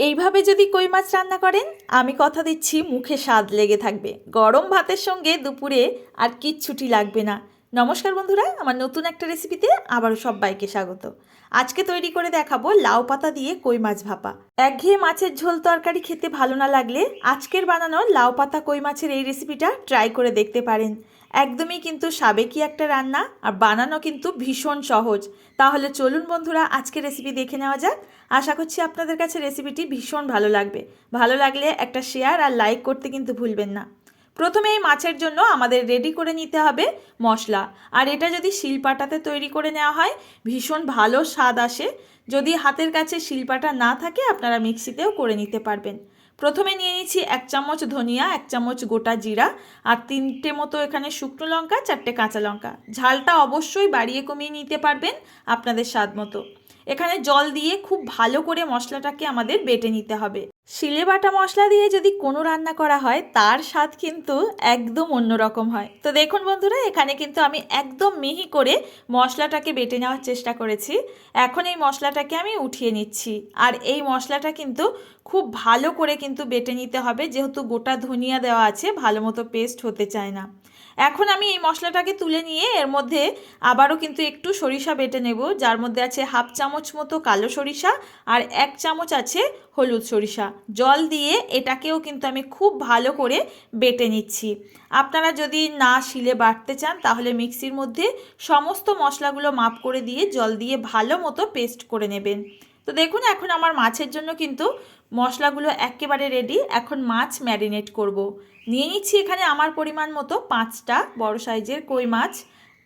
এইভাবে যদি কই মাছ রান্না করেন আমি কথা দিচ্ছি মুখে স্বাদ লেগে থাকবে। গরম ভাতের সঙ্গে দুপুরে আর কিচ্ছুটি লাগবে না। নমস্কার বন্ধুরা, আমার নতুন একটা রেসিপিতে আবারও সবাইকে স্বাগত। আজকে তৈরি করে দেখাবো লাউ পাতা দিয়ে কই মাছ ভাপা। একঘেয়ে মাছের ঝোল তরকারি খেতে ভালো না লাগলে আজকের বানানো লাউ পাতা কই মাছের এই রেসিপিটা ট্রাই করে দেখতে পারেন। একদমই কিন্তু সাবেকি একটা রান্না, আর বানানো কিন্তু ভীষণ সহজ। তাহলে চলুন বন্ধুরা আজকের রেসিপি দেখে নেওয়া যাক। আশা করছি আপনাদের কাছে রেসিপিটি ভীষণ ভালো লাগবে। ভালো লাগলে একটা শেয়ার আর লাইক করতে কিন্তু ভুলবেন না। প্রথমে এই মাছের জন্য আমাদের রেডি করে নিতে হবে মশলা। আর এটা যদি শিলপাটাতে তৈরি করে নেওয়া হয় ভীষণ ভালো স্বাদ আসে। যদি হাতের কাছে শিলপাটা না থাকে আপনারা মিক্সিতেও করে নিতে পারবেন। প্রথমে নিয়ে নিচ্ছি 1 চামচ ধনিয়া, 1 চামচ গোটা জিরা, আর 3টে মতো এখানে শুকনো লঙ্কা, 4টে কাঁচা লঙ্কা। ঝালটা অবশ্যই বাড়িয়ে কমিয়ে নিতে পারবেন আপনাদের স্বাদ মতো। এখানে জল দিয়ে খুব ভালো করে মশলাটাকে আমাদের বেটে নিতে হবে। শিলে বাটা মশলা দিয়ে যদি কোনো রান্না করা হয় তার স্বাদ কিন্তু একদম অন্যরকম হয়। তো দেখুন বন্ধুরা, এখানে কিন্তু আমি একদম মিহি করে মশলাটাকে বেটে নেওয়ার চেষ্টা করেছি। এখন এই মশলাটাকে আমি উঠিয়ে নিচ্ছি। আর এই মশলাটা কিন্তু খুব ভালো করে কিন্তু বেটে নিতে হবে, যেহেতু গোটা ধনিয়া দেওয়া আছে, ভালো মতো পেস্ট হতে চায় না। এখন আমি এই মশলাটাকে তুলে নিয়ে এর মধ্যে আবারও কিন্তু একটু সরিষা বেটে নেব, যার মধ্যে আছে 1/2 চামচ মতো কালো সরিষা আর 1 চামচ আছে হলুদ সরিষা। জল দিয়ে এটাকেও কিন্তু আমি খুব ভালো করে বেটে নিচ্ছি। আপনারা যদি না শিলে বাটতে চান তাহলে মিক্সির মধ্যে সমস্ত মশলাগুলো মাপ করে দিয়ে জল দিয়ে ভালো মতো পেস্ট করে নেবেন। তো দেখুন, এখন আমার মাছের জন্য কিন্তু মশলাগুলো একেবারে রেডি। এখন মাছ ম্যারিনেট করব। নিয়ে নিচ্ছি এখানে আমার পরিমাণ মতো 5টা বড় সাইজের কই মাছ।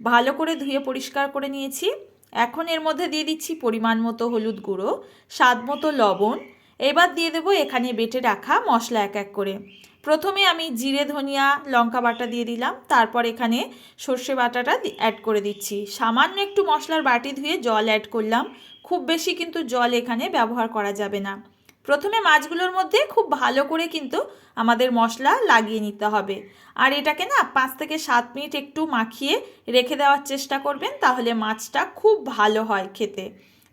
ভালো করে ধুয়ে পরিষ্কার করে নিয়েছি। এখন এর মধ্যে দিয়ে দিচ্ছি পরিমাণ মতো হলুদ গুঁড়ো, স্বাদ মতো লবণ। এবার দিয়ে দেবো এখানে বেটে রাখা মশলা এক এক করে। প্রথমে আমি জিরে ধনিয়া লঙ্কা বাটা দিয়ে দিলাম, তারপর এখানে সর্ষে বাটাটা অ্যাড করে দিচ্ছি। সামান্য একটু মশলার বাটি ধুয়ে জল অ্যাড করলাম। খুব বেশি কিন্তু জল এখানে ব্যবহার করা যাবে না। প্রথমে মাছগুলোর মধ্যে খুব ভালো করে কিন্তু আমাদের মশলা লাগিয়ে নিতে হবে। আর এটাকে না 5 থেকে 7 মিনিট একটু মাখিয়ে রেখে দেওয়ার চেষ্টা করবেন, তাহলে মাছটা খুব ভালো হয় খেতে।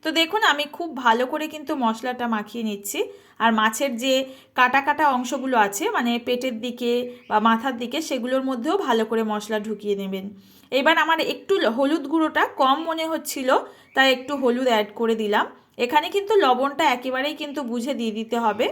তো দেখুন, আমি খুব ভালো করে কিন্তু মশলাটা মাখিয়ে নিচ্ছি। আর মাছের যে কাটা কাটা অংশগুলো আছে, মানে পেটের দিকে বা মাথার দিকে, সেগুলোর মধ্যেও ভালো করে মশলা ঢুকিয়ে নেবেন। এবার আমার একটু হলুদ গুঁড়োটা কম মনে হচ্ছিল, তাই একটু হলুদ অ্যাড করে দিলাম। এখানে কিন্তু লবণটা একেবারেই কিন্তু বুঝে দিয়ে দিতে হবে।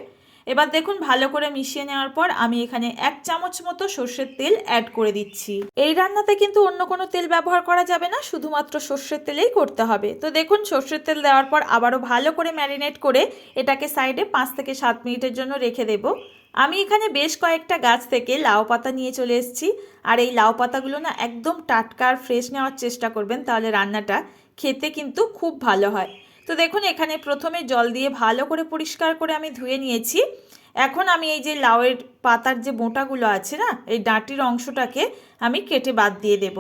এবার দেখুন, ভালো করে মিশিয়ে নেওয়ার পর আমি এখানে 1 চামচ মতো সর্ষের তেল অ্যাড করে দিচ্ছি। এই রান্নাতে কিন্তু অন্য কোনো তেল ব্যবহার করা যাবে না, শুধুমাত্র সর্ষের তেলেই করতে হবে। তো দেখুন, সর্ষের তেল দেওয়ার পর আবারও ভালো করে ম্যারিনেট করে এটাকে সাইডে 5 থেকে 7 মিনিটের জন্য রেখে দেব। আমি এখানে বেশ কয়েকটা গাছ থেকে লাউ পাতা নিয়ে চলে এসেছি। আর এই লাউ পাতাগুলো না একদম টাটকা আর ফ্রেশ নেওয়ার চেষ্টা করবেন, তাহলে রান্নাটা খেতে কিন্তু খুব ভালো হয়। তো দেখুন, এখানে প্রথমে জল দিয়ে ভালো করে পরিষ্কার করে আমি ধুয়ে নিয়েছি। এখন আমি এই যে লাউয়ের পাতার যে বোঁটাগুলো আছে না, এই ডাঁটির অংশটাকে আমি কেটে বাদ দিয়ে দেব।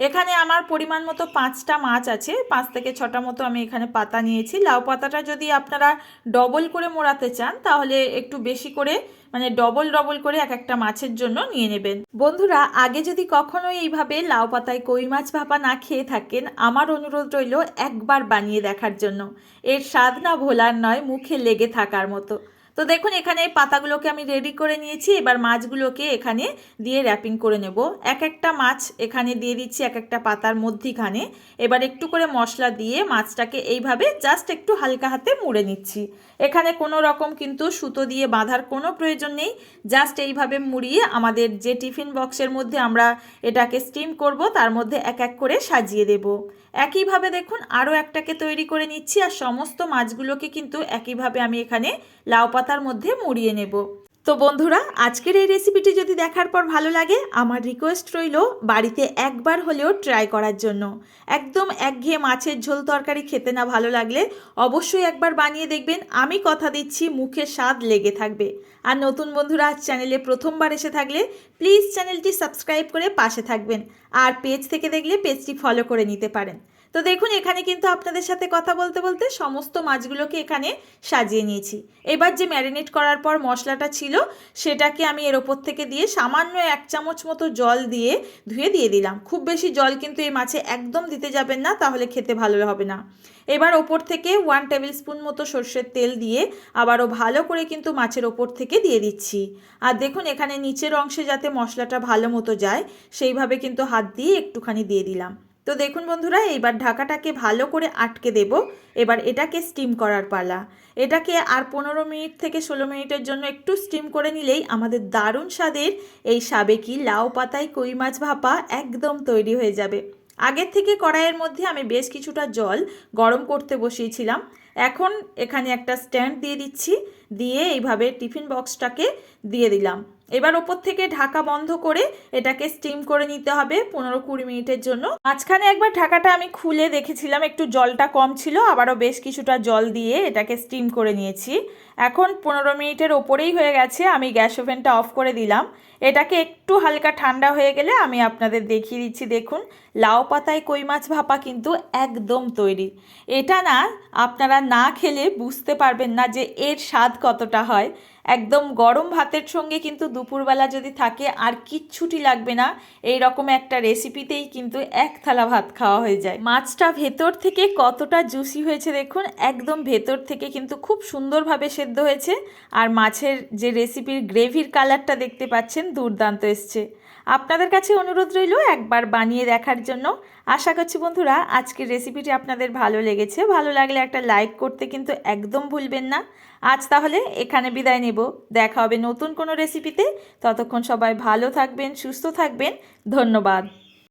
এখানে আমার পরিমাণ মতো 5টা মাছ আছে, 5 থেকে 6টা মতো আমি এখানে পাতা নিয়েছি। লাউ পাতাটা যদি আপনারা ডবল করে মোড়াতে চান তাহলে একটু বেশি করে, মানে ডবল ডবল করে এক একটা মাছের জন্য নিয়ে নেবেন। বন্ধুরা, আগে যদি কখনো এইভাবে লাউ পাতায় কই মাছ ভাপা না খেয়ে থাকেন, আমার অনুরোধ রইল একবার বানিয়ে দেখার জন্য। এর স্বাদ না ভোলার নয়, মুখে লেগে থাকার মতো। তো দেখুন, এখানে পাতাগুলোকে আমি রেডি করে নিয়েছি। এবার মাছগুলোকে এখানে দিয়ে র্যাপিং করে নেব। এক একটা মাছ এখানে দিয়ে দিচ্ছি এক একটা পাতার মধ্যিখানে। এবার একটু করে মশলা দিয়ে মাছটাকে এইভাবে জাস্ট একটু হালকা হাতে মুড়ে নিচ্ছি। এখানে কোনো রকম কিন্তু সুতো দিয়ে বাঁধার কোনো প্রয়োজন নেই। জাস্ট এইভাবে মুড়িয়ে আমাদের যে টিফিন বক্সের মধ্যে আমরা এটাকে স্টিম করব তার মধ্যে এক এক করে সাজিয়ে দেব। একইভাবে দেখুন আরও একটাকে তৈরি করে নিচ্ছি। আর সমস্ত মাছগুলোকে কিন্তু একইভাবে আমি এখানে লাউ পাতার মধ্যে মুড়িয়ে নেব। তো বন্ধুরা, আজকের এই রেসিপিটি যদি দেখার পর ভালো লাগে, আমার রিকোয়েস্ট রইল বাড়িতে একবার হলেও ট্রাই করার জন্য। একদম একঘেয়ে মাছের ঝোল তরকারি খেতে না ভালো লাগলে অবশ্যই একবার বানিয়ে দেখবেন। আমি কথা দিচ্ছি মুখে স্বাদ লেগে থাকবে। আর নতুন বন্ধুরা চ্যানেলে প্রথমবার এসে থাকলে প্লিজ চ্যানেলটি সাবস্ক্রাইব করে পাশে থাকবেন। আর পেজ থেকে দেখলে পেজটি ফলো করে নিতে পারেন। তো দেখুন, এখানে কিন্তু আপনাদের সাথে কথা বলতে বলতে সমস্ত মাছগুলোকে এখানে সাজিয়ে নিয়েছি। এবার যে ম্যারিনেট করার পর মশলাটা ছিল সেটাকে আমি এর ওপর থেকে দিয়ে সামান্য 1 চামচ মতো জল দিয়ে ধুয়ে দিয়ে দিলাম। খুব বেশি জল কিন্তু এই মাছে একদম দিতে যাবেন না, তাহলে খেতে ভালো হবে না। এবার ওপর থেকে 1 টেবিল স্পুন মতো সর্ষের তেল দিয়ে আবারও ভালো করে কিন্তু মাছের ওপর থেকে দিয়ে দিচ্ছি। আর দেখুন এখানে নিচের অংশে যাতে মশলাটা ভালো মতো যায় সেইভাবে কিন্তু হাত দিয়ে একটুখানি দিয়ে দিলাম। তো দেখুন বন্ধুরা, এইবার ঢাকাটাকে ভালো করে আটকে দেব। এবার এটাকে স্টিম করার পালা। এটাকে আর 15 মিনিট থেকে 16 মিনিটের জন্য একটু স্টিম করে নিলেই আমাদের দারুণ স্বাদের এই সাবেকি লাউ পাতায় কই মাছ ভাপা একদম তৈরি হয়ে যাবে। আগের থেকে কড়াইয়ের মধ্যে আমি বেশ কিছুটা জল গরম করতে বসিয়েছিলাম। এখন এখানে একটা স্ট্যান্ড দিয়ে দিচ্ছি, দিয়ে এইভাবে টিফিন বক্সটাকে দিয়ে দিলাম। এবার ওপর থেকে ঢাকা বন্ধ করে এটাকে স্টিম করে নিতে হবে 15-20 মিনিটের জন্য। মাঝখানে একবার ঢাকাটা আমি খুলে দেখেছিলাম, একটু জলটা কম ছিল, আবারও বেশ কিছুটা জল দিয়ে এটাকে স্টিম করে নিয়েছি। এখন 15 মিনিটের ওপরেই হয়ে গেছে, আমি গ্যাস ওভেনটা অফ করে দিলাম। এটাকে একটু হালকা ঠান্ডা হয়ে গেলে আমি আপনাদের দেখিয়ে দিচ্ছি। দেখুন লাউ পাতায় কই মাছ ভাপা কিন্তু একদম তৈরি। এটা না আপনারা না খেলে বুঝতে পারবেন না যে এর স্বাদ কতটা হয়। একদম গরম ভাতের সঙ্গে কিন্তু দুপুরবেলা যদি থাকে আর কিচ্ছুটি লাগবে না, এই রকম একটা রেসিপিতেই কিন্তু এক থালা ভাত খাওয়া হয়ে যায়। মাছটা ভেতর থেকে কতটা জুসি হয়েছে দেখুন, একদম ভেতর থেকে কিন্তু খুব সুন্দরভাবে সেদ্ধ হয়েছে। আর মাছের যে রেসিপির গ্রেভির কালারটা দেখতে পাচ্ছেন দুর্দান্ত এসছে। আপনাদের কাছে অনুরোধ রইল একবার বানিয়ে দেখার জন্য। আশা করছি বন্ধুরা আজকের রেসিপিটি আপনাদের ভালো লেগেছে। ভালো লাগলে একটা লাইক করতে কিন্তু একদম ভুলবেন না। আজ তাহলে এখানে বিদায় নেব, দেখা হবে নতুন কোনো রেসিপিতে। ততক্ষণ সবাই ভালো থাকবেন, সুস্থ থাকবেন। ধন্যবাদ।